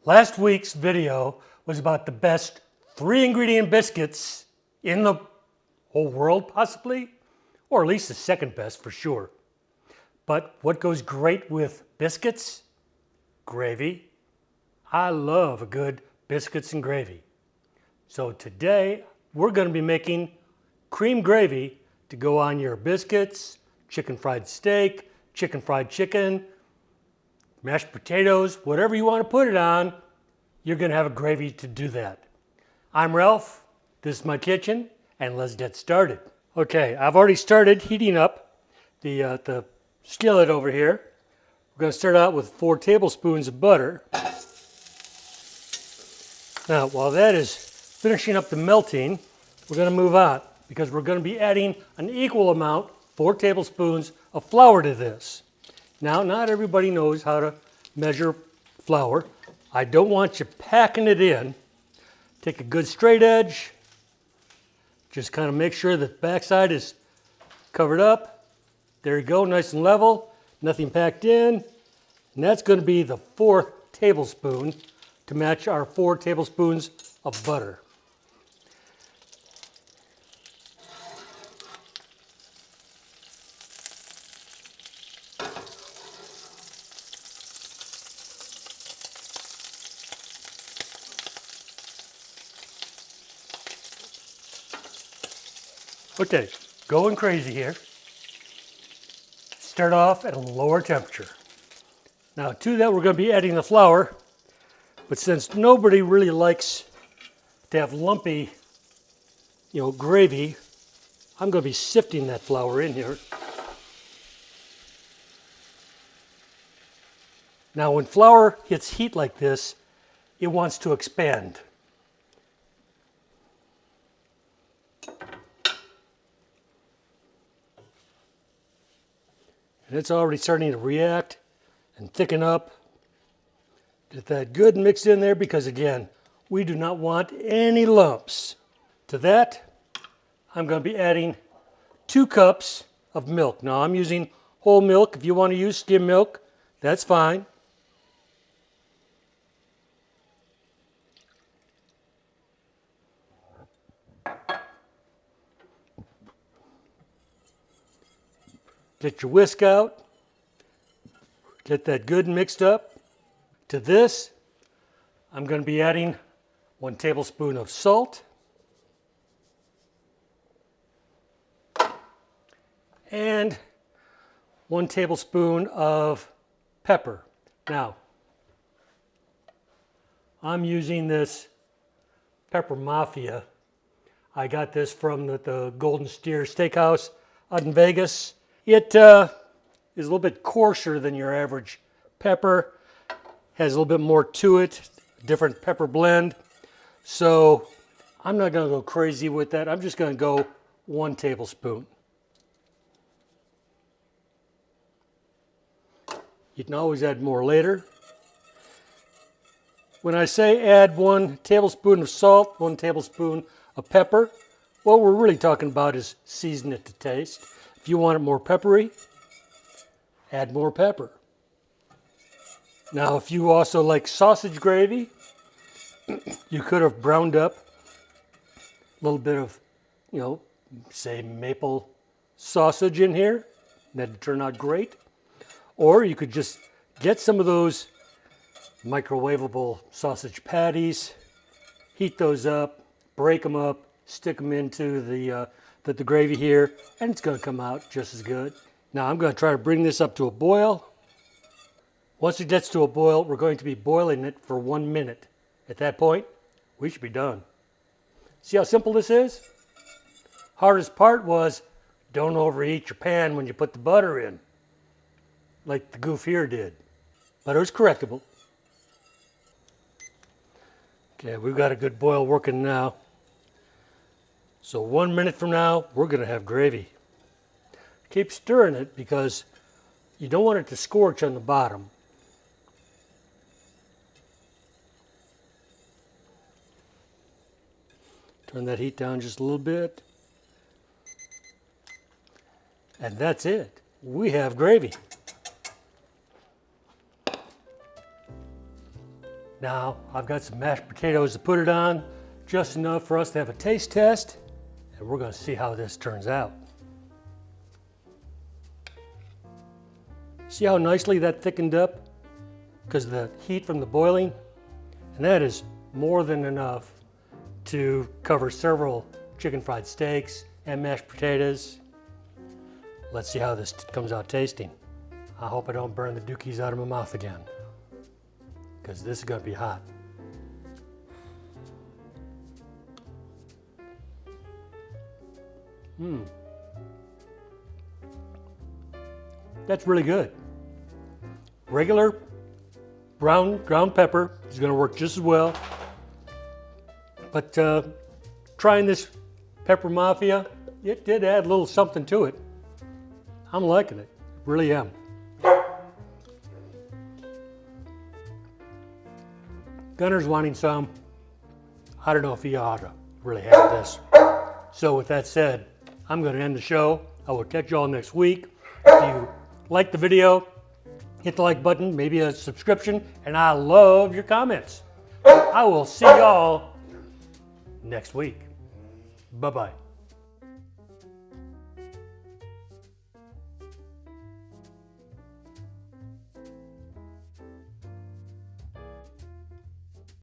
Last week's video was about the best 3-ingredient biscuits in the whole world, possibly, or at least the second best for sure. But what goes great with biscuits? Gravy. I love a good biscuits and gravy. So today we're going to be making cream gravy to go on your biscuits, chicken fried steak, chicken fried chicken, mashed potatoes, whatever you want to put it on, you're going to have a gravy to do that. I'm Ralph, this is my kitchen, and let's get started. Okay, I've already started heating up the skillet over here. We're going to start out with 4 tablespoons of butter. Now, while that is finishing up the melting, we're going to move on because we're going to be adding an equal amount, 4 tablespoons of flour to this. Now, not everybody knows how to measure flour. I don't want you packing it in. Take a good straight edge. Just kind of make sure the backside is covered up. There you go, nice and level. Nothing packed in. And that's going to be the 4th tablespoon to match our 4 tablespoons of butter. Okay, going crazy here. Start off at a lower temperature. Now to that we're going to be adding the flour, but since nobody really likes to have lumpy, gravy, I'm going to be sifting that flour in here. Now when flour hits heat like this, it wants to expand. And it's already starting to react and thicken up. Get that good mixed in there because, again, we do not want any lumps. To that, I'm going to be adding 2 cups of milk. Now, I'm using whole milk. If you want to use skim milk, that's fine. Get your whisk out. Get that good mixed up. To this, I'm going to be adding 1 tablespoon of salt and 1 tablespoon of pepper. Now, I'm using this pepper Mafia. I got this from the Golden Steer Steakhouse out in Vegas. It is a little bit coarser than your average pepper, has a little bit more to it, different pepper blend. So I'm not going to go crazy with that. I'm just going to go 1 tablespoon. You can always add more later. When I say add 1 tablespoon of salt, 1 tablespoon of pepper, what we're really talking about is season it to taste. If you want it more peppery, add more pepper. Now, if you also like sausage gravy, you could have browned up a little bit of, say maple sausage in here. That'd turn out great. Or you could just get some of those microwavable sausage patties, heat those up, break them up, stick them into the gravy here, and it's going to come out just as good. Now I'm going to try to bring this up to a boil. Once it gets to a boil, we're going to be boiling it for 1 minute. At that point, we should be done. See how simple this is? Hardest part was don't overheat your pan when you put the butter in, like the goof here did. But it was correctable. Okay, we've got a good boil working now. So 1 minute from now, we're going to have gravy. Keep stirring it because you don't want it to scorch on the bottom. Turn that heat down just a little bit. And that's it. We have gravy. Now, I've got some mashed potatoes to put it on, just enough for us to have a taste test, and we're gonna see how this turns out. See how nicely that thickened up because of the heat from the boiling? And that is more than enough to cover several chicken fried steaks and mashed potatoes. Let's see how this comes out tasting. I hope I don't burn the dookies out of my mouth again, because this is gonna be hot. That's really good. Regular brown ground pepper is gonna work just as well. But trying this pepper mafia, it did add a little something to it. I'm liking it, really am. Gunner's wanting some. I don't know if he ought to really have this. So with that said, I'm gonna end the show. I will catch you all next week. If you like the video, hit the like button, maybe a subscription, and I love your comments. I will see y'all next week. Bye-bye.